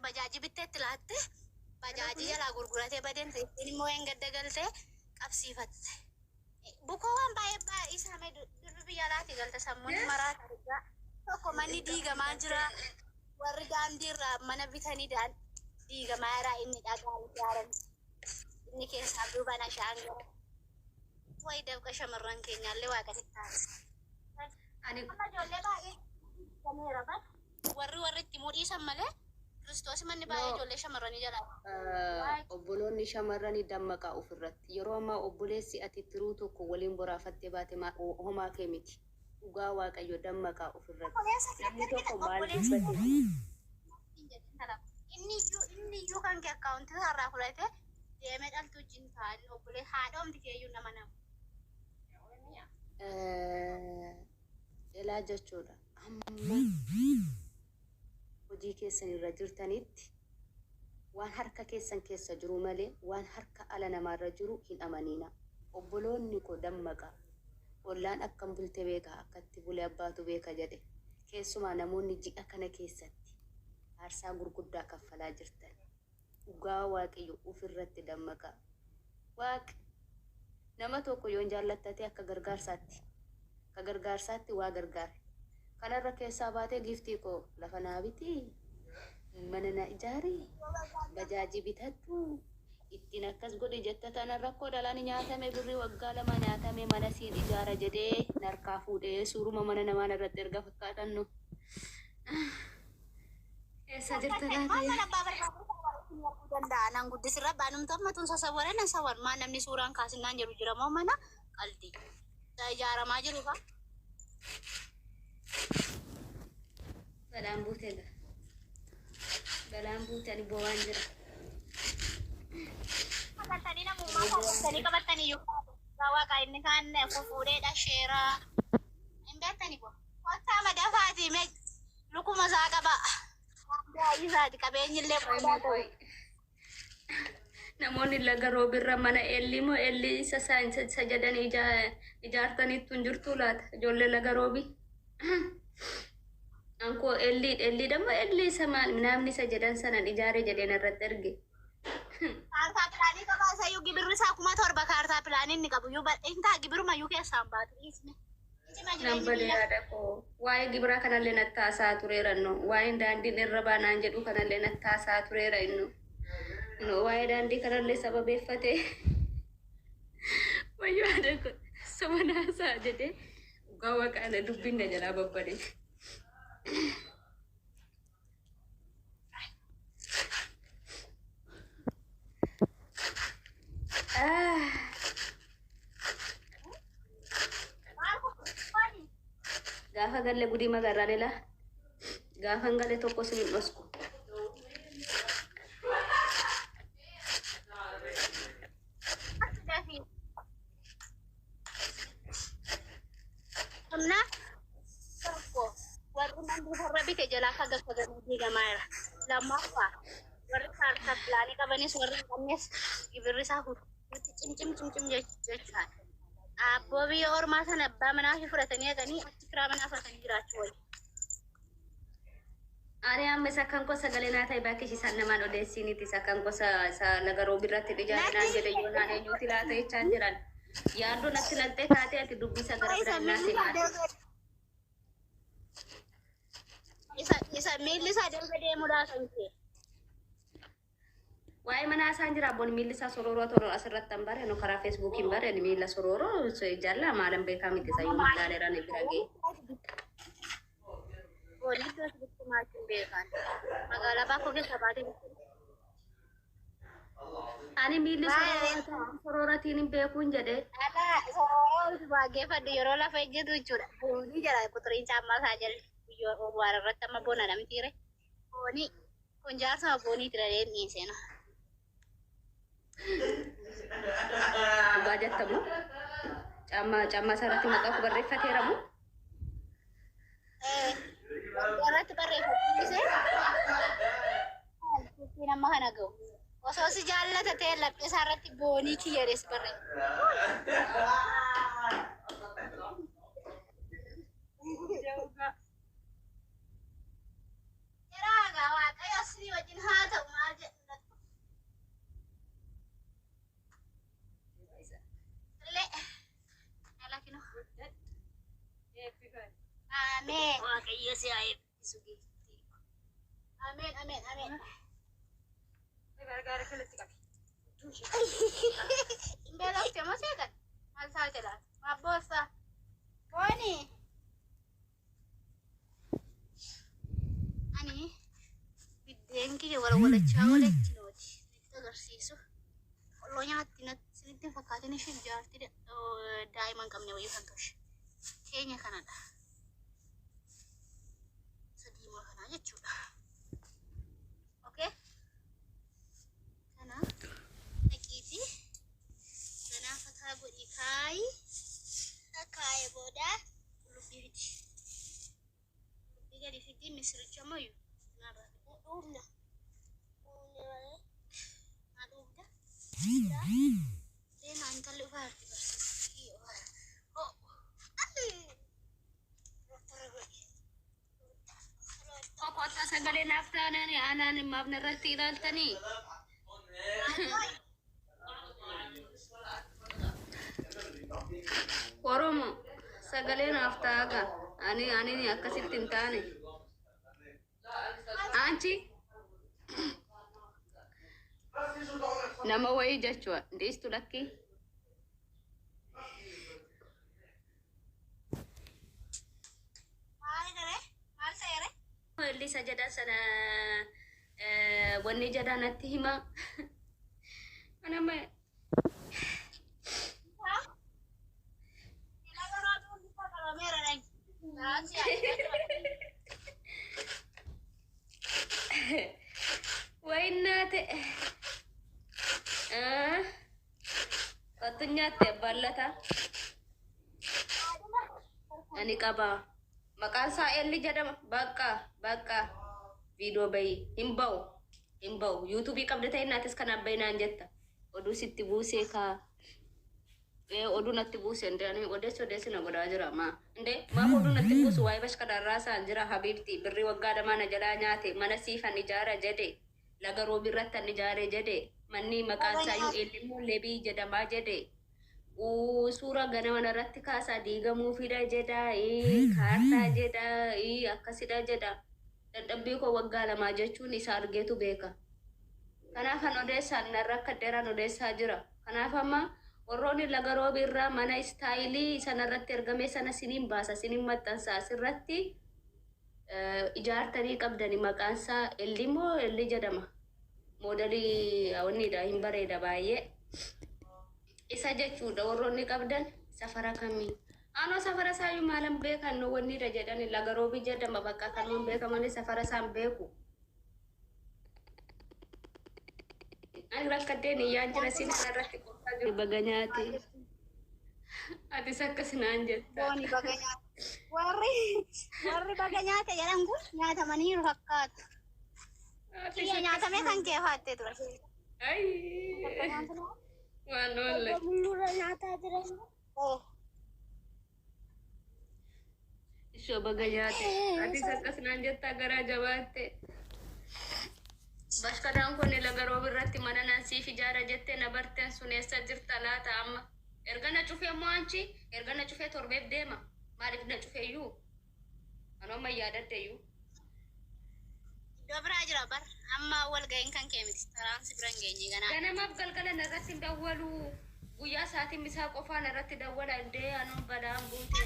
bajaajii bitteetti laatte bajaajii jalaa gurguratee badeen ta'e immoo hin gaddagalte qabsiifatte. Bukoo waan baay'ee isaa mee durbi biyya laati galta sammuun maraata argaa tokko manni diigamaa jira warri daandiirraa mana bitanii diigamaa irraa inni dhagaa ijaaran inni keessaa duuba na shaanga way dabqa shamarran keenyaallee waaqatti taasisa. Ani amma ijoollee baay'ee kameera bad warri itti mudhiisan malee Kiristoos manni baay'ee ijoollee shamarranii jala. Obboloonni shamarranii dammaqaa ofirratti yeroo ammaa obboleessi ati tiruu tokko waliin boraafattee baate homaa kee miti. Dhugaa Waaqayyo dammaqaa ofirratti. Namni tokko maal dubbate? Inni iyyuu kan kee akkaawuntii isaarraa fudhate deemee dhaltuu wajjin taa'anii obbolee haadha omti keeyyuu nama nama. Elaa jechuudha. Amma hojii keessan irra jirtanitti waan harka keessan keessa jiru malee waan harka ala namaarra jiru hin amanina. Obboloonni koo dammaqa. Ollaan akkam bulte beeka akkatti bulee abbaatu beeka jedhe. Keessumaa namoonni ji'a kana keessatti aarsaa gurguddaa kaffalaa jirtan. Dhugaa Waaqayyo ofirratti dammaqa. Waaqi nama tokko yoon jaallattate akka gargaarsaatti waa gargaare. Kanarra keessaa baatee giftii koo lafa naa biti mana na ijaari bajaajii bitadhu ittiin akkas godhi jetta tana rakkoo dhalaan nyaatame birrii waggaa lama nyaatame mana siin ijaara jedhee narkaa fuudhee suuruma mana namaa irratti erga fakkaatannu keessa jirta taate danda'an guddisirra baanumtaan matuun sasawwaran sawwan maa namni suuraan kaasinaan jedhu jira moo mana qalbii ijaaramaa jiru fa balaan buutee ani bowaan jira. Kabatanii namummaa kabatanii qabatanii yoo waaqa inni kaan fuudheedha sheeraa hin beektanii ko kottaa madafaati mee lukuma isaa qaba baay'ee isaati qabeenyillee qodaa namoonni laga roobirra mana eelli moo eelli isa jedhan ijaartaniittu hin jirtu laata ijoollee laga roobi anko eelli damma eelli isa maal namni isa jedhan sanan ijaare jedheen irratti erge kaartaa pilaanii qaba isayyuu gibirri isaa 7,000 kaartaa pilaanii inni qabu yoo badheetaa gibirumayyuu keessaan baatu dhiisne nambale yaada koo waa'ee gibiraa kanallee natti haasaa tureeranno waa'ee daandiin irra baanaan jedhu kanallee natti haasaa tureera innu no waa'ee daandii kanallee sababeeffate wayyoo yaada koo sama haasaa jedhee dhugaa Waaqaana dubbinna jalaa babbade. Gaafa galle gudii magaarraan ila gaafa galle tokko sin dhosku bite jalaa kaga kagamii gamaara lammaffaa warri kaartaa pilaanii qabanis warri qabnes gibirri isaa cimcim jechuudha. Abboo biyya ormaa sana abbaa manaa fi fudhatanii haqanii achi kiraa manaa fudhatanii jiraachuu wayya. Ani amma isa kan gosa galenaa ta'e baakkish isaan namaan odeessiniiti isa kan gosa isa laga roobirratti ijaarinaan jedhe yoo naan eenyuuti laata jechaan jiran. Yaaddoon natti naqxee kaatee ati dubbisa gara biraan naasee laata. Isa miilli isaa darbe deemuudhaa kan ta'e. Waa'ee mana isaan jira abboon miilli isaa sororoo toloo asirratti hin bare no karaa feesbuukiin bare miilla sororoo jalla maalan beekaa miti isa yoo magaaleeraan bira ga'e. Boolli keessatti maatiin beekan magaalaa baakoo keessa baatee. Ani miilli sororootiin hin beekuun jedhee. Sororoo baaggeeffadhu yeroo lafa ejjetu jechuudha. Boolii jala quturiin caammaa isaa jala. Yo wararratti amma boona namtire booni kun jaarsa booni tiree ni sena bajattamu camma sarati maqaa ku barreeffateeramu warratti barreeffate nama kana ga'u osoo si jaallata ta'e laphee isaarratti boonii kiyyares barreeffate Yesuai sugi. Amin amin amin. Gara-gara kelihatan kaki. Belok dia masih kan? Masal jalan. Mabosa. Boni. Ani. Biddeen kiyya walwalachaa walitti nooti. Itti agarsiisu. Qolloo nyaatti natti sinitti fakkaatiin isheen jaartii daa'imman qabne wayii kan tolche. Keenya kanadha. Sadiimoo kanaa jechuudha. Okay? Kana dhaqiiti. Ganaa fataa godhi kaayi. Kaayee booda qullubbii fiti. Qullubbii gadi fiti misiricha moyu. Udah. Udah. Dia nanti lupa. Oh. Kota sagale naftana ni anan mabna ratiral tani. Oromo sagale naftaga ani ni akasit tintane. Anchi nama wayii jechuudha dhiistu lakki illi sajada sana wanni jada natti hima anama wainate katunya tebalata ani kaba makasa elli jadama baka video bay himbau youtube qabdata inatis kana bayna anjetta odu sitti buse ka odu natti buse ndani odeso desina goda jira ma odu natti buse way bash kada rasa anjira habibti birri wagada mana jala nyaate mana sifan ijara jede lagaro birratta ijare jede manni makasa yu elimu lebi jedama jede suura ganama narratti kaasa diigamuu fida jedha kaartaa jedha akkasidha jedha dadhabbii koo waggaa lamaa jechuun isa argeetu beeka kanaaf kan odeessaan narra akka dheeraan odeessaa jira kanaaf amma warroonni lagaroo birraa mana istaayilii sanarratti ergame sana siniin baasa siniin maxxansaa asirratti ijaartanii qabdani maqaansaa ellimoo elli jedhama moodalii awwanniidha hin bareeda baay'ee isa jechuudha warroonni qabdan safara kamii ano safara saayu maalan beekan no wanni da jedhani lagaroo bi jedhama bakka kanuun beekamani safara isaan beeku ani rakkadeen iyyaan jira sin irratti qofaa jiru baganyaati ati sakkasinaan jetta Boni baganyaati warri baganyaati jedhan kun nyaatamaniiru fakkaatu kiyya nyaatamee kan kee faattee ture Manolle. Mulura nyaataa jiran Isho bagayate. Ati sakkas naan jetta gara jabaate. Bashkadaan kun lagaroo birratti mana nan siif ijaara jettee na barteen sun eessa jirta laata amma. Erga na cufee moo anchi erga na cufee torbeef deema. Maaliif na cufeeyyuu? Anoo yaadateeyyuu. Dobra jira bar amma wal gahin kan kee miti taraan si biran geenye ganaa. Ganamaaf galgala narratti hin dawwalu. Guyyaa sa'aatiin misaa qofaan irratti dawwala indee anuun badaan buute.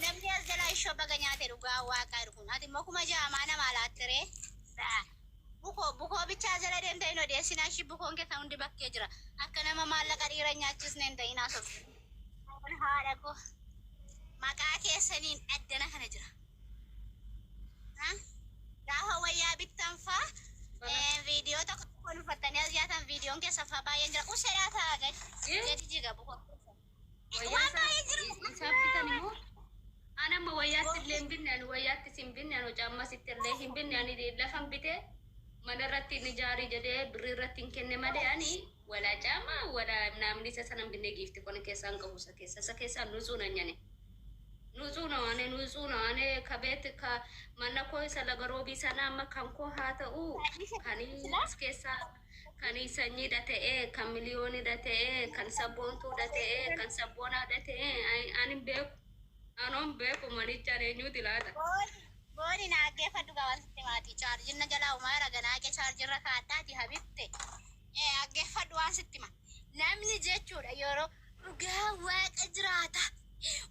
Namni as jala ishoo baga nyaate dhugaa waaqaa dhugun. Ati immoo kuma jaamaa nama laattiree. Bukoo bichaa jala deemtee hin odeessinaa ishii bukoon keessa hundi bakkee jira. Akka nama maallaqa dhiira nyaachisne hin ta'in haasofte. Haadha koo maqaa keessaniin addana kana jira. Gaafa wayyaa bittan faa viidiyoo tokko kun uffattanii as jaatan viidiyoon keessa faa baay'een jira. Kushedhaa ta'a gadi jiga bukoo. Waan baay'ee jiru. Isaaf bitan immoo anamma wayyaatti illee hin binne ani wayyaatti sin binne ani caamma sitti illee hin binne ani lafan bitee mana irratti ni jaarii jedhee birrii irratti hin kenne malee ani wala caama wala namni isa sana hin binne giifti kun keessaan qabu isa keessaan nusuu na nyane. Nusuu na ane kabeet ka mana koo isa lagaroobii sana amma kan koo haa ta'u kanii as keessaa kanii sanyiidha ta'ee kan miliyoonidha ta'ee kan sabboontuudha ta'ee kan sabboonadha ta'ee ani beeku Anon beeku manicha eenyuuti laata? Booni naaggeeffadhu gabaasitti maatii chaarjiin na jalaa umaara ganaaqee chaarjiirra kaadhaati habitte. Aggeeffadhu waan sitti ma. Namni jechuudha yeroo dhugaa waaqa jiraata.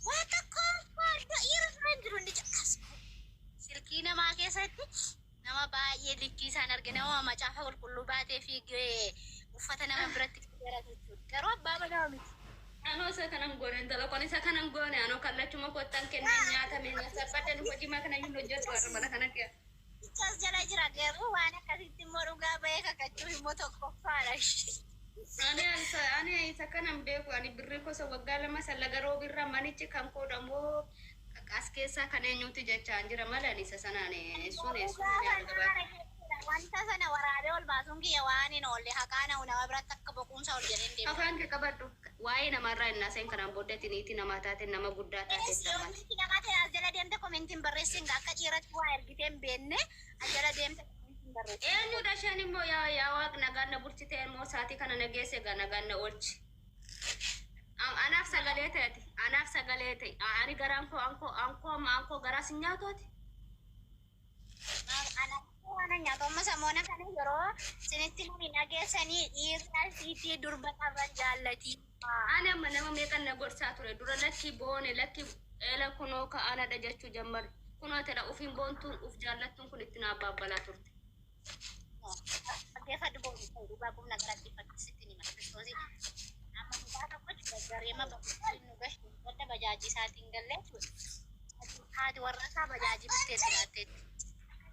Waaqa koofadha yeroo jiru ni caqas. Silkii namaa keessatti nama baay'ee likkii isaan arge nama macaafa qulqulluu baatee fiigee uffata nama biratti fayyadatu jechuudha. Garuu abbaa badaa miti. Ano isa kanan goone intala kon isa kanan goone ano kallachuma kottan kennee nyaatamee saffadhan hojii makana hin hojjetu warra mana kana kee. Ichas jala jira garuu waan akkasitti immoo dhugaa bahee kakachuu immoo tokkoffaadha. Ani isa kanan beeku ani birrii kosa waggaa lama sallaga roobirra manichi kan koodhamoo as keessaa kan eenyuti jechaan jira malan isa sanaan sun wanta sana waraabee ol baasuun kiyya waan hin oolle haqaana nama biratti akka boquumsa ol jedheen deema. Afaan kee qabadhu waa'ee namarraa innaa seen kanaan booddeetiin itti namaa taate nama guddaa taate sammaati. Nama ta'e as jala deemte komentiin barreessin akka dhiiratti waa ergiteen beenne as jala deemte komentiin barreessin. Eenyudha isheen immoo yaa waaq nagaan na bulchite immoo saatii kana nageesse nagaan na oolchi. Anaaf sagalee ta'eeti. Anaaf sagalee ta'e. Ani garaan koo ankoo garaa si nyaatooti. Ana nyaatoma samoona kana yeroo sinitti nuni nageessanii dhiirri asiitii durba qaban jaallati. Ani amma nama meeqan na gorsaa ture dura lakki boone lakki eela kunoo ka'aanadha jechuu jammar. Kunoo tedha ufiin boontuun uf jaallattuun kun itti naa baabbalaa turte. Dhaggeeffadhu boonu dhugaa qubna garatti fakkisitti ni mata Kiristoosii. Amma dhugaa tokkochi gareema bakkeetti nu gahe wadda bajaajii isaatiin gallee haati warra isaa bajaajii bitteetti laatteetti.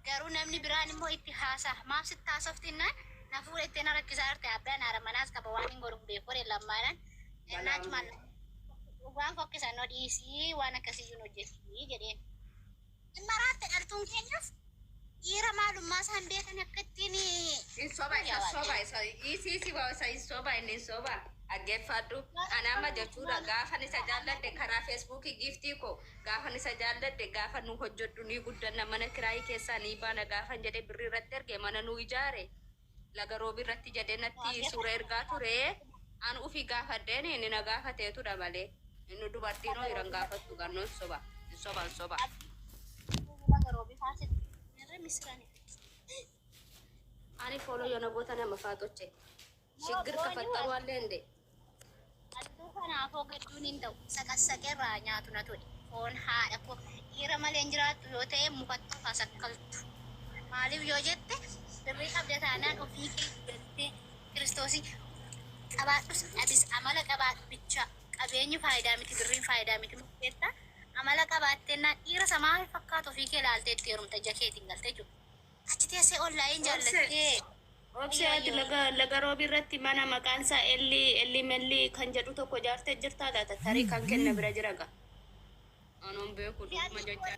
Garuu namni biraan immoo itti haasaa maaf sitti haasoftinnaan na fuula ittiin rakkisaa jirte abbaan haramanaas qaba waan hin godhu beekore lammaadhaan naach mal waan fokkisan no dhiisii waan akkasiyyuu hojjetii jedheen. Maraatte dhaltuun keenyas dhiira maalummaa isaan beekan akka ittiin soba inni soba aggeeffadhu anama jechuudha gaafan isa jaalladhe karaa feesbuukii giiftii koo gaafan isa jaalladhe gaafa nu hojjedhu ni guddanna mana kiraayii keessaa ni baana gaafan jedhe birrii irratti erge mana nu ijaare laga roobi irratti jedhe natti suura ergaa ture an ufii gaafadheen inni na gaafateetudha malee inni dubartiinoo hiran gaafattu gannoon soba. Ani fooloo yoo nagoota nama faatoche shiggir kafaxxaru allee inde. Adduu kanaafoo gadduun hin ta'u saqasaqeerraa nyaatu na tole foon haadha koo dhiira malee hin jiraattu yoo ta'e mukattuu fasakkaltu maaliif yoo jette birrii qabda taanaan ofii kee galtee Kiristoosii qabaadhus dhabis amala qabaadhu bicha qabeenyi faayidaa miti birriin faayidaa miti mukteetta amala qabaattennaan dhiira samaa fakkaatu ofii kee ilaaltee itti heerumta jakeetiin galtee jiru achi teessee ollaayin jaallattee. Obseeti laga roobi irratti mana maqaan isaa elli melli kan jedhu tokko ijaartee jirtaa laata tarii kan kenna bira jira gaa. Anoon beeku dhuguma jechaa.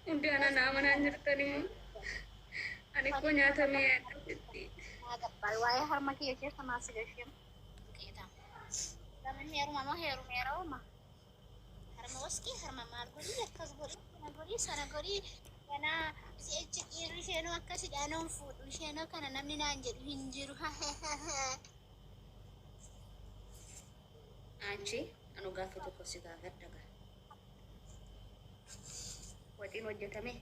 Hundi ana naamanaan jirtanii ani koo nyaatamee akkasitti. Waa'ee harma kiyya keessa maasi gashee Lamin heeruma moo heerumeerauma harma waskii harma maal godhii akkas godhii sana godhii kana si'achi dhiirri isheenoo akkasidhaanoon fuudhu isheenoo kana namni naan jedhu hin jiru. Anchi anu gaafa tokko si gaafadha gaa. Waxiin hojjetame.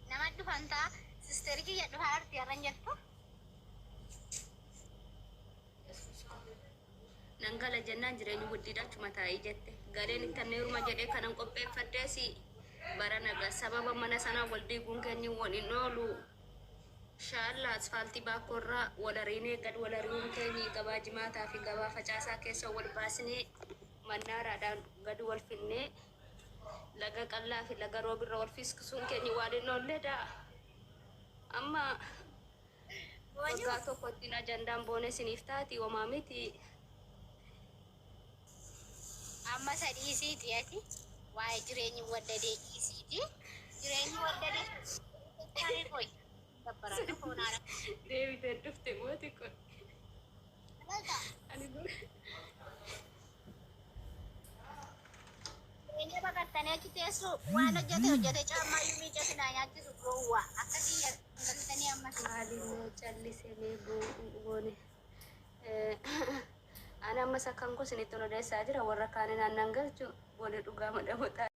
Nama dhufantaa sisteerii kiyya dhufaa arti harran jettu. Nangala jennaan jireenyi guddiidhaachuma taa'ii jette. Galeen ittan heeruma jedhee kanan qopheeffadhee si baranaga sababa mana sana waldiiguun keenya waliin oolu. Shaalla asfaaltii baakorraa walariinee gad walariin keenya gabaa jimaataa fi gabaa facaasaa keessa wal baasnee mannaaraadhaan gad wal finnee laga qallaa fi laga roobirra wal fiskisuun keenya waliin oolledha. Amma waggaa tokkotti ajandaan boone siniif taati homaa miti. Amma sadii isiiti ati waa'ee jireenyi waddadee isiiti jireenyi waddadee tarii koy gabbaraan foonaadha. Deebitee dhufte mooti kun. Jireenya baqattanii achi teessu waan hojjete caammaa yoo miiccatu naa nyaachisu gowwaa akkasii galtanii ammas. Maaliin callisee goone. Ana amma sakkan ko sinittu no deessaa jira warra kaaniin aannan galchu boole dhugaa madamota